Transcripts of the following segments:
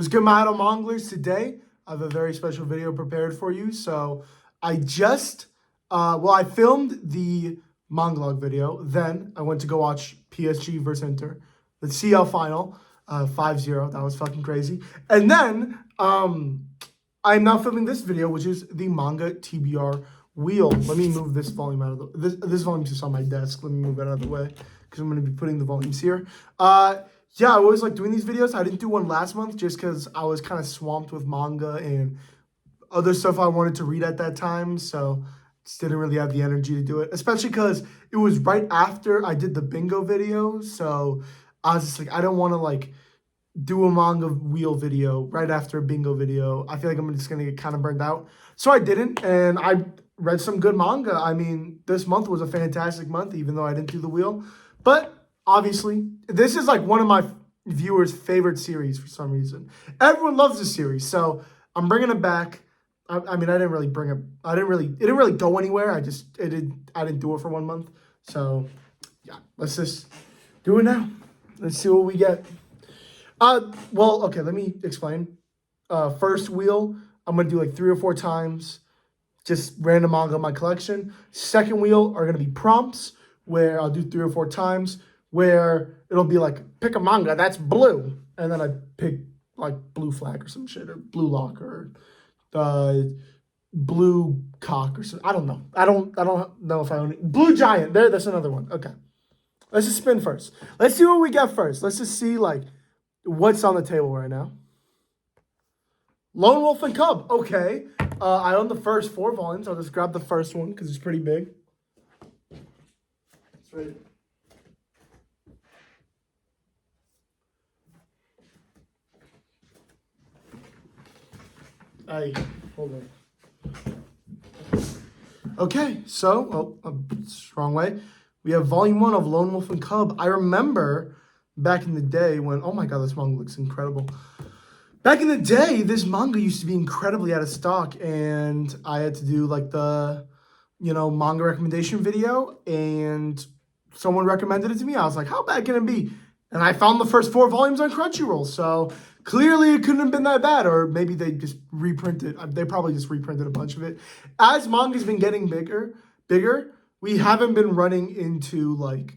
What's good, my idol monglers? Today, I have a very special video prepared for you. So, I just, I filmed the Monglog video. Then, I went to go watch PSG versus Inter, the CL final, 5-0. That was fucking crazy. And then, I'm now filming this video, which is the manga TBR wheel. Let me move this volume out of the... This volume's just on my desk. Let me move it out of the way, because I'm going to be putting the volumes here. Yeah, I always like doing these videos. I didn't do one last month just because I was kind of swamped with manga and other stuff I wanted to read at that time. So just didn't really have the energy to do it, especially because it was right after I did the bingo video. So I was just like, I don't want to like do a manga wheel video right after a bingo video. I feel like I'm just going to get kind of burned out. So I didn't, and I read some good manga. I mean, this month was a fantastic month, even though I didn't do the wheel. But obviously, this is like one of my viewers' favorite series for some reason. Everyone loves this series, so I'm bringing it back. I mean, I didn't really bring it. It didn't really go anywhere. I didn't do it for 1 month. So yeah, let's just do it now. Let's see what we get. Well, okay, let me explain. First wheel, I'm gonna do like 3 or 4 times, just random manga in my collection. Second wheel are gonna be prompts where I'll do 3 or 4 times, where it'll be like, pick a manga that's blue, and then I pick like Blue Flag or some shit, or Blue Lock, or Blue Cock, or something. I don't know. I don't know if I own it. Blue Giant. That's another one. Okay, let's just spin first. Let's see what we get first. Let's just see like what's on the table right now. Lone Wolf and Cub. Okay, I own the first 4 volumes. I'll just grab the first one because it's pretty big. It's right. Hold on. Okay, so, wrong way. We have volume 1 of Lone Wolf and Cub. I remember back in the day when, oh my god, this manga looks incredible. Back in the day, this manga used to be incredibly out of stock, and I had to do like the, manga recommendation video, and someone recommended it to me. I was like, how bad can it be? And I found the first 4 volumes on Crunchyroll, so clearly it couldn't have been that bad, or maybe they just reprinted. They probably just reprinted a bunch of it. As manga's been getting bigger, we haven't been running into like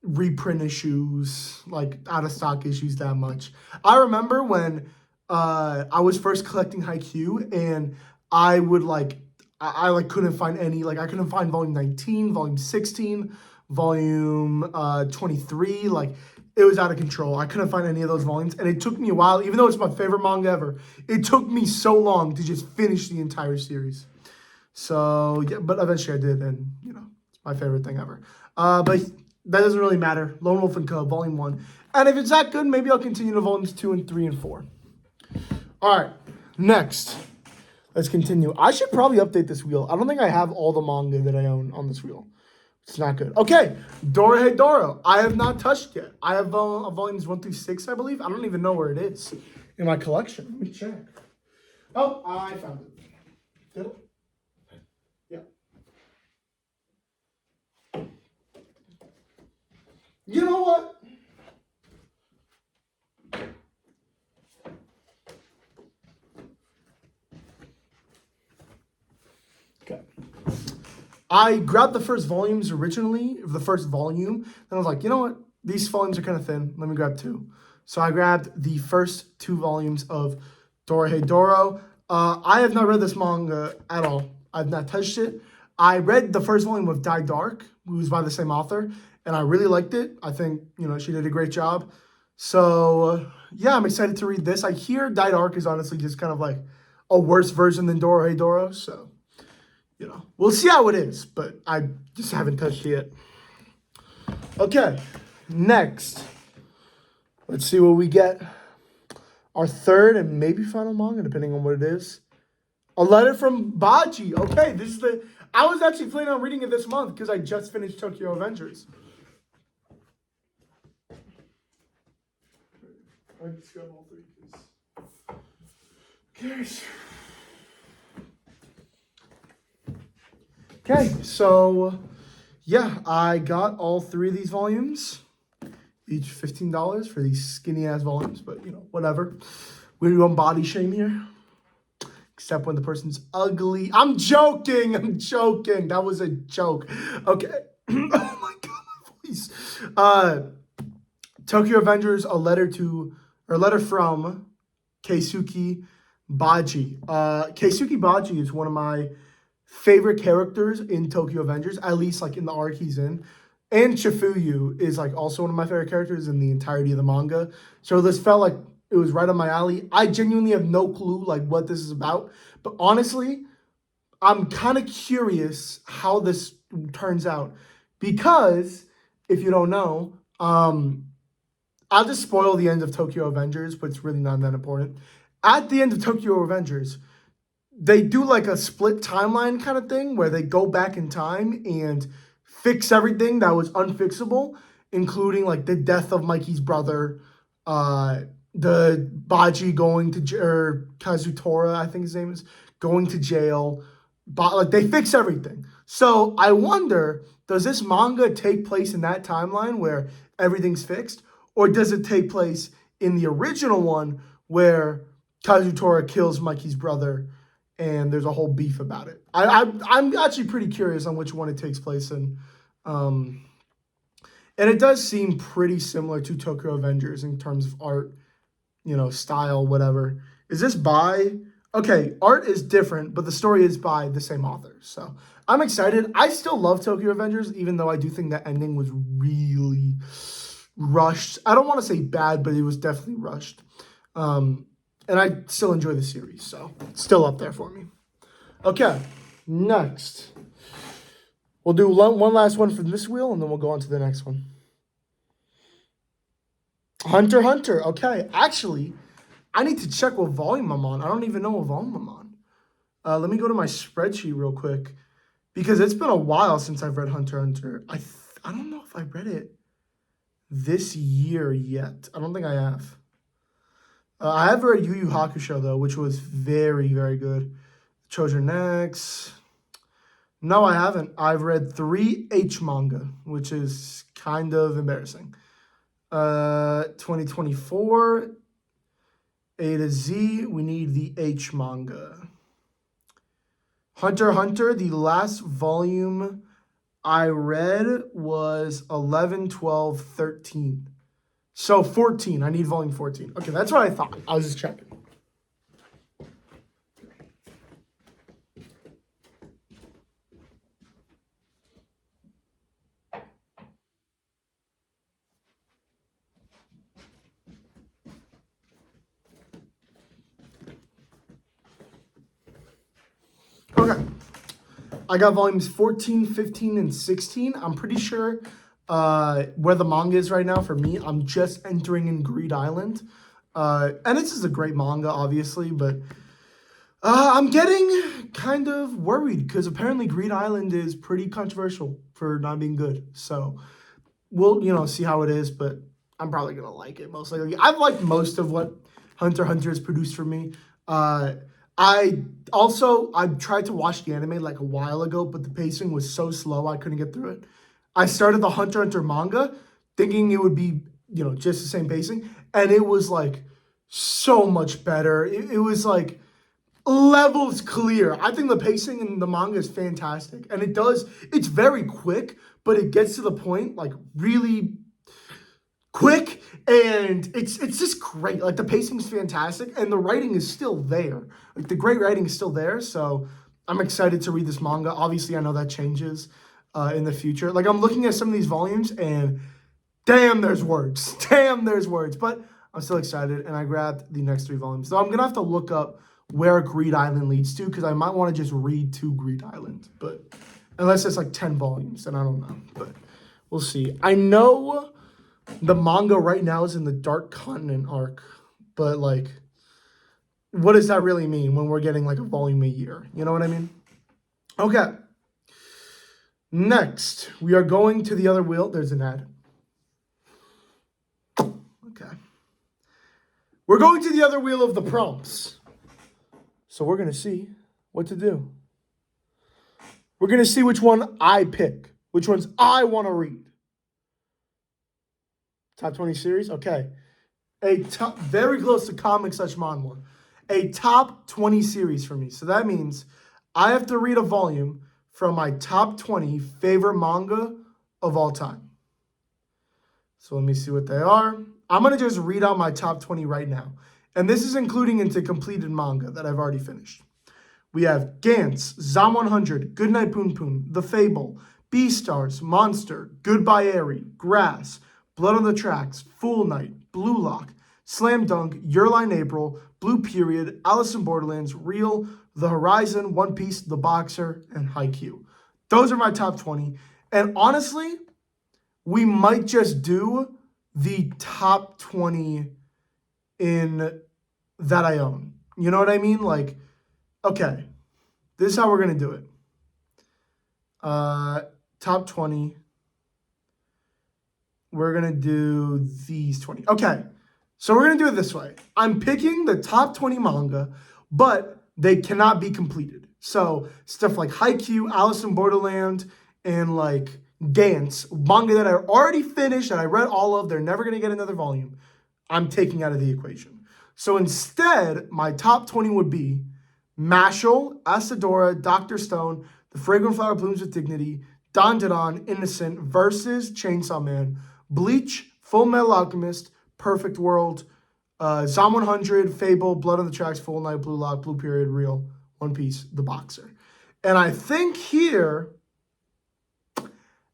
reprint issues, like out of stock issues that much. I remember when I was first collecting Haikyuu, and I would I couldn't find any, I couldn't find volume 19, volume 16, volume 23, it was out of control. I couldn't find any of those volumes, and it took me a while, even though it's my favorite manga ever, it took me so long to just finish the entire series. So, yeah, but eventually I did, and, it's my favorite thing ever. But that doesn't really matter. Lone Wolf and Cub, volume 1. And if it's that good, maybe I'll continue to volumes 2 and 3 and 4. All right, next. Let's continue. I should probably update this wheel. I don't think I have all the manga that I own on this wheel. It's not good. Okay, Dora Doro. I have not touched yet. I have volumes 1 through 6, I believe. I don't even know where it is in my collection. Let me check. Oh, I found it. Did it? Yeah. You know what? Okay. I grabbed the first volumes originally, the first volume, and I was like, you know what? These volumes are kind of thin. Let me grab 2. So I grabbed the first 2 volumes of Dora Doro. I have not read this manga at all. I've not touched it. I read the first volume of Die Dark, who's by the same author, and I really liked it. I think, she did a great job. So, yeah, I'm excited to read this. I hear Die Dark is honestly just kind of like a worse version than Dora Doro, so... we'll see how it is, but I just haven't touched it yet. Okay, next. Let's see what we get. Our third and maybe final manga, depending on what it is. A letter from Baji. Okay, this is I was actually planning on reading it this month because I just finished Tokyo Avengers. I just got all 3 because... Okay, so yeah, I got all 3 of these volumes. each $15 for these skinny ass volumes, but whatever. We don't body shame here. Except when the person's ugly. I'm joking. That was a joke. Okay. Oh my god, my voice. Tokyo Avengers, a letter from Keisuke Baji. Keisuke Baji is one of my favorite characters in Tokyo Avengers, at least like in the arc he's in. And Shifuyu is like also one of my favorite characters in the entirety of the manga. So this felt like it was right up my alley. I genuinely have no clue like what this is about. But honestly, I'm kind of curious how this turns out. Because if you don't know, I'll just spoil the end of Tokyo Avengers, but it's really not that important. At the end of Tokyo Avengers, they do like a split timeline kind of thing where they go back in time and fix everything that was unfixable, including like the death of Mikey's brother, the Baji going to or Kazutora, I think his name is, going to jail. But like they fix everything. So I wonder, does this manga take place in that timeline where everything's fixed? Or does it take place in the original one where Kazutora kills Mikey's brother and there's a whole beef about it? I'm actually pretty curious on which one it takes place in. And it does seem pretty similar to Tokyo Avengers in terms of art, style, whatever. Is this by... Okay, art is different, but the story is by the same author. So I'm excited. I still love Tokyo Avengers, even though I do think that ending was really rushed. I don't want to say bad, but it was definitely rushed. And I still enjoy the series, so it's still up there for me. Okay, next. We'll do one last one from this wheel, and then we'll go on to the next one. Hunter x Hunter. Okay, actually, I need to check what volume I'm on. I don't even know what volume I'm on. Let me go to my spreadsheet real quick, because it's been a while since I've read Hunter x Hunter. I don't know if I read it this year yet. I don't think I have. I have read Yu Yu Hakusho, though, which was very, very good. Children X. No, I haven't. I've read 3 H manga, which is kind of embarrassing. 2024, A to Z, we need the H manga. Hunter x Hunter, the last volume I read was 11, 12, 13. So 14. I need volume 14. Okay, that's what I thought. I was just checking. Okay. I got volumes 14, 15, and 16. I'm pretty sure where the manga is right now for me. I'm just entering in Greed Island. And this is a great manga, obviously, but I'm getting kind of worried because apparently Greed Island is pretty controversial for not being good. So we'll, see how it is, but I'm probably going to like it most likely. I've liked most of what Hunter x Hunter has produced for me. I tried to watch the anime like a while ago, but the pacing was so slow I couldn't get through it. I started the Hunter x Hunter manga thinking it would be, just the same pacing, and it was like so much better. It was like levels clear. I think the pacing in the manga is fantastic, and it's very quick, but it gets to the point like really quick, and it's just great. Like the pacing is fantastic, and the writing is still there. Like the great writing is still there. So I'm excited to read this manga. Obviously, I know that changes in the future. Like I'm looking at some of these volumes, and damn, there's words. Damn, there's words. But I'm still excited, and I grabbed the next 3 volumes. So I'm gonna have to look up where Greed Island leads to, because I might want to just read to Greed Island. But unless it's like 10 volumes, then I don't know. But we'll see. I know the manga right now is in the Dark Continent arc, but like, what does that really mean when we're getting like a volume a year? You know what I mean? Okay. Next, we are going to the other wheel. There's an ad. Okay. We're going to the other wheel of the prompts. So we're going to see what to do. We're going to see which one I pick, which ones I want to read. Top 20 series? Okay. very close to comic/manhwa, a top 20 series for me. So that means I have to read a volume from my top 20 favorite manga of all time. So let me see what they are. I'm going to just read out my top 20 right now. And this is including into completed manga that I've already finished. We have Gantz, Zom 100, Goodnight Poon Poon, The Fable, Beastars, Monster, Goodbye Eri, Grass, Blood on the Tracks, Fool Night, Blue Lock, Slam Dunk, Your Line April, Blue Period, Alice in Borderlands, Real, The Horizon, One Piece, The Boxer, and Haikyuu. Those are my top 20. And honestly, we might just do the top 20 in that I own. You know what I mean? Like, okay, this is how we're going to do it. Top 20. We're going to do these 20. Okay, so we're going to do it this way. I'm picking the top 20 manga, but they cannot be completed. So stuff like Haikyuu, Alice in Borderland, and like Gantz, manga that I already finished and I read all of, they're never going to get another volume, I'm taking out of the equation. So instead, my top 20 would be Mashal, Asadora, Dr. Stone, The Fragrant Flower Blooms with Dignity, Dandadan, Innocent, Versus, Chainsaw Man, Bleach, Full Metal Alchemist, Perfect World, Zom 100, Fable, Blood on the Tracks, Full Night, Blue Lock, Blue Period, Real, One Piece, The Boxer. And I think here,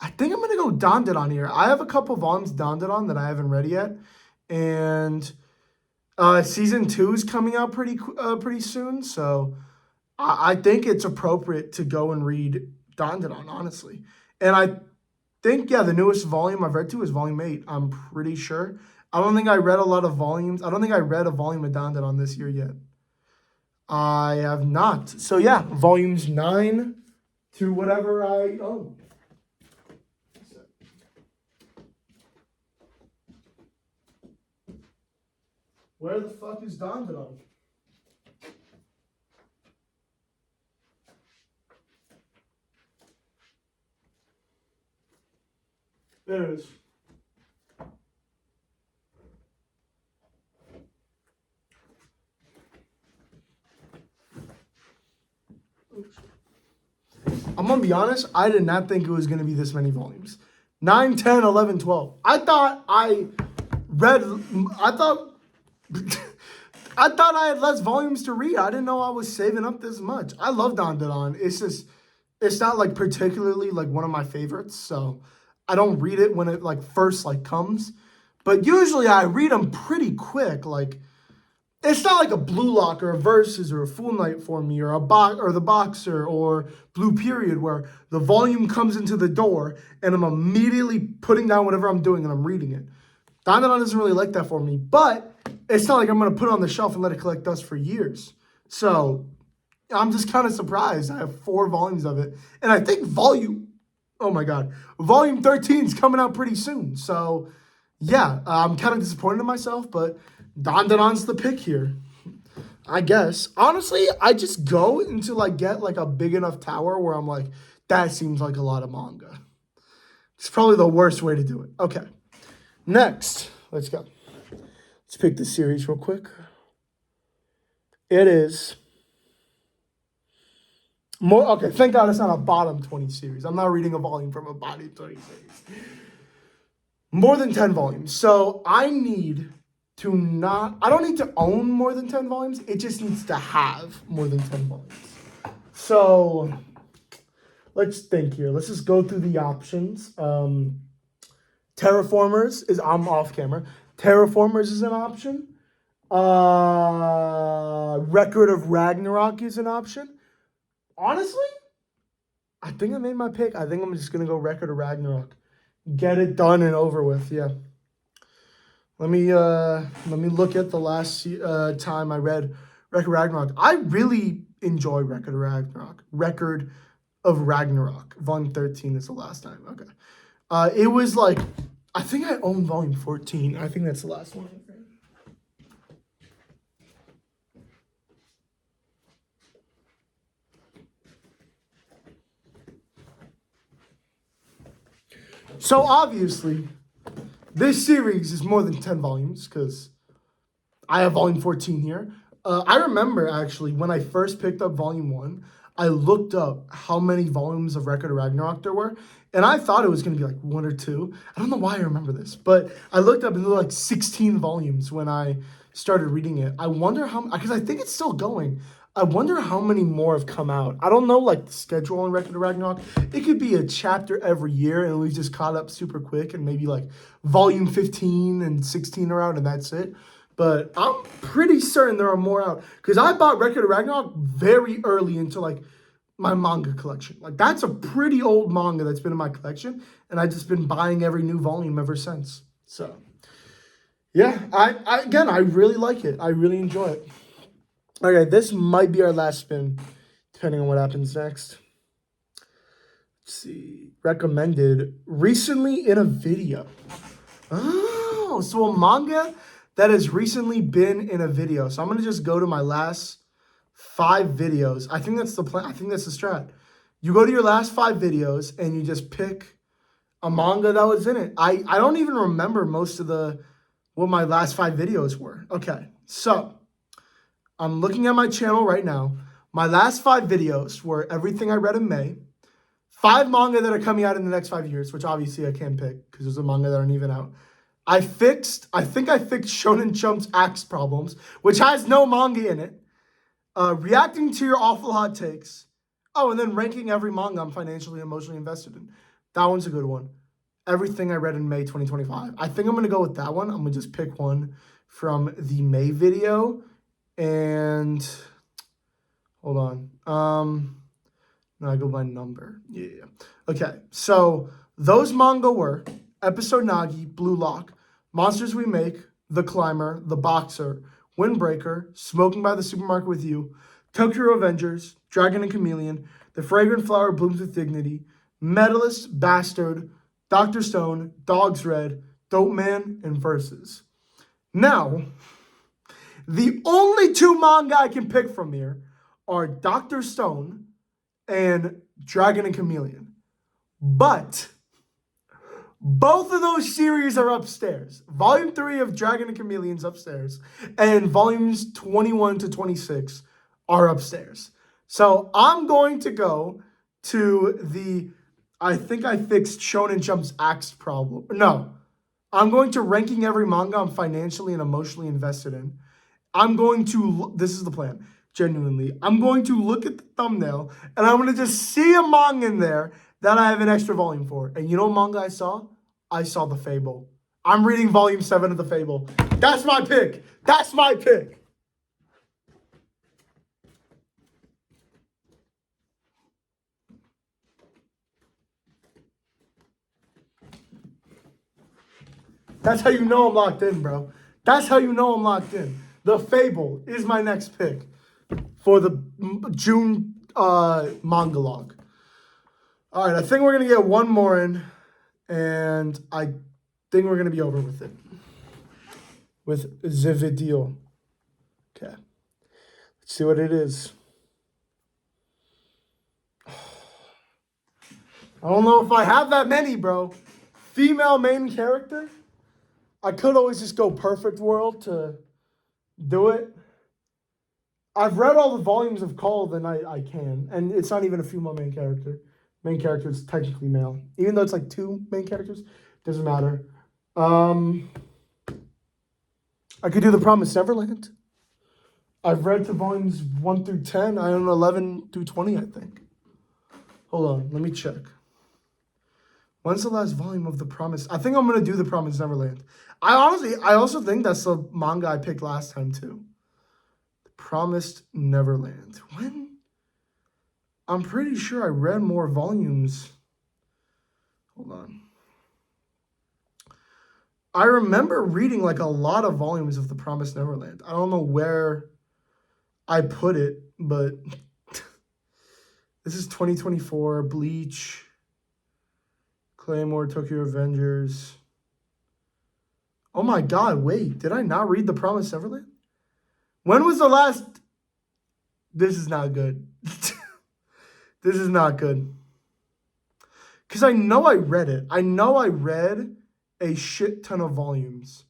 I'm going to go Dandadan here. I have a couple volumes Dandadan that I haven't read yet. And season 2 is coming out pretty soon. So I think it's appropriate to go and read Dandadan, honestly. And I think, yeah, the newest volume I've read to is volume 8. I'm pretty sure. I don't think I read a lot of volumes. I don't think I read a volume of Dandadan this year yet. I have not. So, yeah, volumes 9 to whatever I own. Where the fuck is Dandadan? There it is. I'm going to be honest, I did not think it was going to be this many volumes. 9, 10, 11, 12. I thought I had less volumes to read. I didn't know I was saving up this much. I love Dandadan. It's not like particularly like one of my favorites, so I don't read it when it like first like comes. But usually I read them pretty quick. Like, it's not like a Blue Lock or a Versus or a Full Night for me or the Boxer or Blue Period where the volume comes into the door and I'm immediately putting down whatever I'm doing and I'm reading it. Dandadan doesn't really like that for me, but it's not like I'm going to put it on the shelf and let it collect dust for years. So I'm just kind of surprised. I have 4 volumes of it. And I think volume 13 is coming out pretty soon. So yeah, I'm kind of disappointed in myself, but Dandadan's the pick here, I guess. Honestly, I just go into like get like a big enough tower where I'm like, that seems like a lot of manga. It's probably the worst way to do it. Okay. Next, let's go. Let's pick the series real quick. It is more, okay, thank God it's not a bottom 20 series. I'm not reading a volume from a bottom 20 series. More than 10 volumes. So I don't need to own more than 10 volumes. It just needs to have more than 10 volumes. So let's think here. Let's just go through the options. Terraformers is, I'm off camera. Terraformers is an option. Record of Ragnarok is an option. Honestly, I think I made my pick. I think I'm just going to go Record of Ragnarok. Get it done and over with, yeah. Let me look at the last time I read Record of Ragnarok. I really enjoy Record of Ragnarok. Record of Ragnarok. Volume 13 is the last time. Okay. It was like, I think I own volume 14. I think that's the last one. So obviously, this series is more than 10 volumes because I have volume 14 here. I remember actually when I first picked up volume 1, I looked up how many volumes of Record of Ragnarok there were, and I thought it was going to be like 1 or 2. I don't know why I remember this, but I looked up and there were like 16 volumes when I started reading it. I wonder how, because I think it's still going. I wonder how many more have come out. I don't know, like, the schedule on Record of Ragnarok. It could be a chapter every year, and we've just caught up super quick, and maybe, like, volume 15 and 16 are out, and that's it. But I'm pretty certain there are more out. Because I bought Record of Ragnarok very early into, like, my manga collection. Like, that's a pretty old manga that's been in my collection, and I've just been buying every new volume ever since. So, yeah, I really like it. I really enjoy it. Okay, this might be our last spin, depending on what happens next. Let's see. Recommended recently in a video. Oh, so a manga that has recently been in a video. So I'm going to just go to my last 5 videos. I think that's the plan. I think that's the strat. You go to your last 5 videos and you just pick a manga that was in it. I don't even remember most of what my last 5 videos were. Okay, so I'm looking at my channel right now. My last 5 videos were everything I read in May, 5 manga that are coming out in the next 5 years, which obviously I can't pick because there's a manga that aren't even out. I think I fixed Shonen Jump's Axe Problems, which has no manga in it. Reacting to your awful hot takes. Oh, and then ranking every manga I'm financially and emotionally invested in. That one's a good one. Everything I read in May 2025. I think I'm going to go with that one. I'm going to just pick one from the May video. And hold on. No, I go by number. Yeah. Okay. So those manga were Episode Nagi, Blue Lock, Monsters We Make, The Climber, The Boxer, Windbreaker, Smoking by the Supermarket with You, Tokyo Avengers, Dragon and Chameleon, The Fragrant Flower Blooms with Dignity, Medalist, Bastard, Dr. Stone, Dog's Red, Dope Man, and Versus. Now, the only 2 manga I can pick from here are Dr. Stone and Dragon and Chameleon. But both of those series are upstairs. Volume 3 of Dragon and Chameleon's upstairs, and volumes 21 to 26 are upstairs. So I'm going to go to I think I fixed Shonen Jump's Axe Problem. No, I'm going to ranking every manga I'm financially and emotionally invested in. This is the plan, genuinely. I'm going to look at the thumbnail, and I'm going to just see a manga in there that I have an extra volume for. And you know what manga I saw? I saw The Fable. I'm reading volume 7 of The Fable. That's my pick. That's my pick. That's how you know I'm locked in, bro. That's how you know I'm locked in. The Fable is my next pick for the June manga log. All right, I think we're going to get one more in, and I think we're going to be over with it. With the video. Okay. Let's see what it is. I don't know if I have that many, bro. Female main character? I could always just go Perfect World to do it. I've read all the volumes of Called, and I can. And it's not even a female main character. Main character is technically male. Even though it's like 2 main characters, doesn't matter. I could do The Promised Neverland. I've read to volumes 1 through 10. I own 11 through 20, I think. Hold on, let me check. When's the last volume of The Promised? I think I'm going to do The Promised Neverland. I also think that's the manga I picked last time, too. The Promised Neverland. When? I'm pretty sure I read more volumes. Hold on. I remember reading like a lot of volumes of The Promised Neverland. I don't know where I put it, but this is 2024, Bleach, Claymore, Tokyo Avengers. Oh my God, wait, did I not read The Promised Neverland? When was the last? This is not good. This is not good. Because I know I read it. I know I read a shit ton of volumes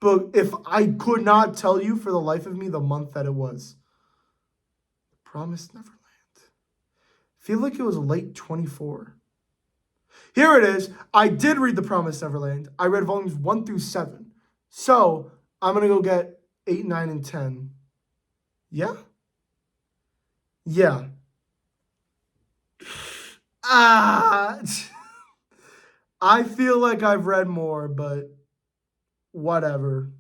But if I could not tell you for the life of me the month that it was. Promised Neverland. I feel like it was late 24. Here it is. I did read The Promised Neverland. I read volumes 1 through 7. So I'm going to go get 8, 9, and 10. Yeah? Yeah. Ah. I feel like I've read more, but whatever.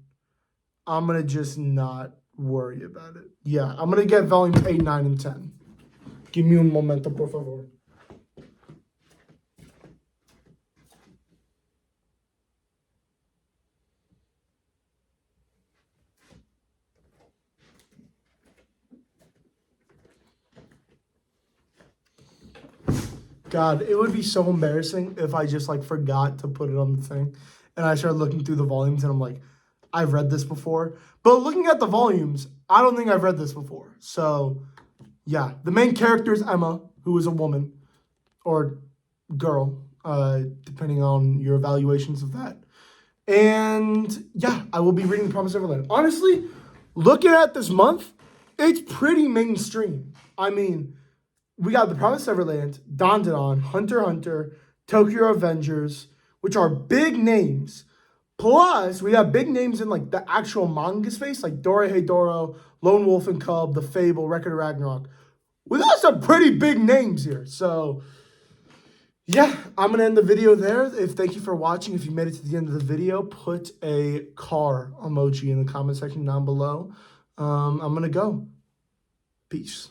I'm going to just not worry about it. Yeah, I'm going to get volumes 8, 9, and 10. Give me un momento, por favor. God, it would be so embarrassing if I just like forgot to put it on the thing and I started looking through the volumes and I'm like, I've read this before. But looking at the volumes, I don't think I've read this before. So, yeah. The main character is Emma, who is a woman or girl, depending on your evaluations of that. And, yeah, I will be reading The Promised Neverland. Honestly, looking at this month, it's pretty mainstream. I mean, we got The Promised Neverland, Dandadan, Hunter x Hunter, Tokyo Avengers, which are big names. Plus, we have big names in like the actual manga space, like Dora Doro, Lone Wolf and Cub, The Fable, Record of Ragnarok. We got some pretty big names here. So, yeah, I'm going to end the video there. Thank you for watching. If you made it to the end of the video, put a car emoji in the comment section down below. I'm going to go. Peace.